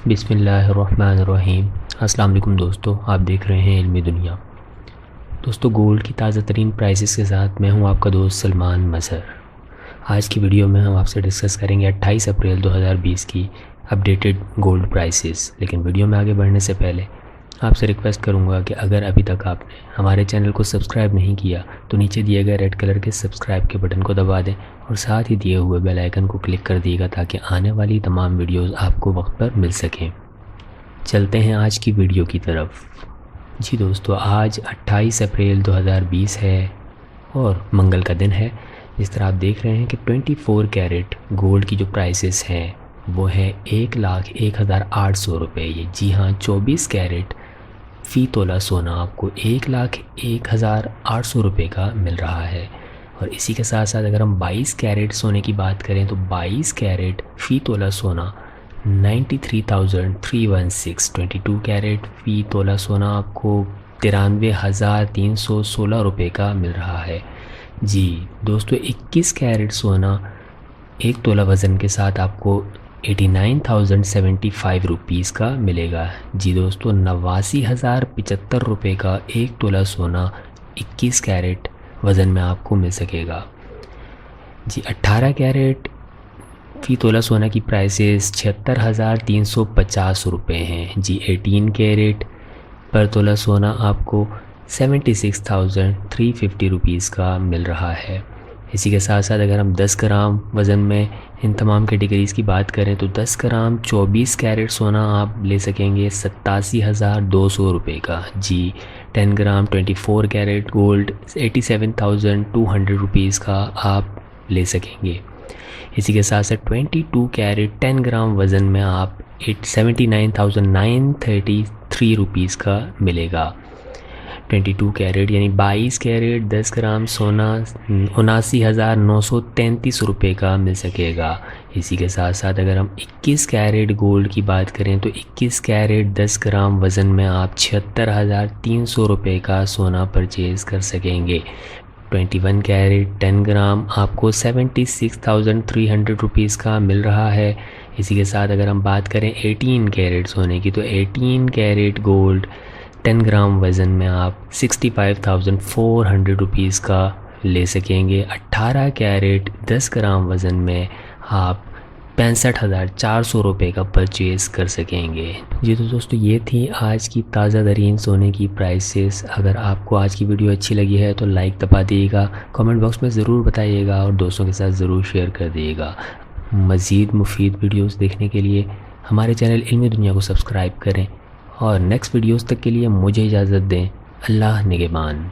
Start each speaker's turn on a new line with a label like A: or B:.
A: बिस्मिल्लाहिर्रहमानिर्रहीम। अस्सलाम वालेकुम दोस्तों, आप देख रहे हैं इल्मी दुनिया। दोस्तों, गोल्ड की ताज़ा तरीन प्राइसेस के साथ मैं हूं आपका दोस्त सलमान मज़हर। आज की वीडियो में हम आपसे डिस्कस करेंगे 28 अप्रैल 2020 की अपडेटेड गोल्ड प्राइसेस। लेकिन वीडियो में आगे बढ़ने से पहले आपसे रिक्वेस्ट करूंगा कि अगर अभी तक आपने हमारे चैनल को सब्सक्राइब नहीं किया तो नीचे दिए गए रेड कलर के सब्सक्राइब के बटन को दबा दें और साथ ही दिए हुए बेल आइकन को क्लिक कर दिएगा ताकि आने वाली तमाम वीडियोस आपको वक्त पर मिल सकें। चलते हैं आज की वीडियो की तरफ। जी दोस्तों, आज 28 अप्रैल 2020 है और मंगल का दिन है। इस तरह आप देख रहे हैं कि 24 कैरेट गोल्ड की जो प्राइसेस हैं वो है 1,01,800 रुपये। ये जी हाँ, 24 कैरेट फ़ी तोला सोना आपको 1,01,800 रुपये का मिल रहा है। और इसी के साथ साथ अगर हम 22 कैरेट सोने की बात करें तो 22 कैरेट फ़ी तोला सोना 93,316। 22 कैरेट फ़ी तोला सोना आपको 93,316 रुपये का मिल रहा है। जी दोस्तों, 21 कैरेट सोना 1 तोला वज़न के साथ आपको 89,075 रुपीज़ का मिलेगा। जी दोस्तों, 89,075 रुपये का 1 तोला सोना 21 कैरेट वज़न में आपको मिल सकेगा। जी 18 कैरेट फ़ी तोला सोना की प्राइसेस 76,350 रुपये हैं। जी 18 कैरेट पर तोला सोना आपको 76,350 रुपीज़ का मिल रहा है। इसी के साथ साथ अगर हम 10 ग्राम वज़न में इन तमाम कैटेगरीज़ की बात करें तो 10 ग्राम 24 कैरेट सोना आप ले सकेंगे 87,200 रुपये का। जी 10 ग्राम 24 कैरेट गोल्ड 87,200 रुपीज़ का आप ले सकेंगे। इसी के साथ साथ 22 कैरेट 10 ग्राम वज़न में आप 79,933 रुपीज़ का मिलेगा। 22 कैरेट यानी 22 कैरेट 10 ग्राम सोना 79,933 रुपये का मिल सकेगा। इसी के साथ साथ अगर हम 21 कैरेट गोल्ड की बात करें तो 21 कैरेट 10 ग्राम वज़न में आप 76,300 रुपये का सोना परचेज़ कर सकेंगे। 21 कैरेट 10 ग्राम आपको 76,300 रुपीज़ का मिल रहा है। इसी के साथ अगर हम बात करें 18 कैरेट सोने की तो 18 कैरेट गोल्ड 10 ग्राम वज़न में आप 65,400 रुपीज़ का ले सकेंगे। 18 कैरेट 10 ग्राम वज़न में आप 65,400 रुपये का परचेज़ कर सकेंगे। जी तो दोस्तों, ये थी आज की ताज़ा तरीन सोने की प्राइसेस। अगर आपको आज की वीडियो अच्छी लगी है तो लाइक दबा दिएगा, कमेंट बॉक्स में ज़रूर बताइएगा और दोस्तों के साथ ज़रूर शेयर कर दिएगा। मज़ीद मुफीद वीडियोस देखने के लिए हमारे चैनल इल्मी दुनिया को सब्सक्राइब करें और नेक्स्ट वीडियोस तक के लिए मुझे इजाज़त दें। अल्लाह निगहबान।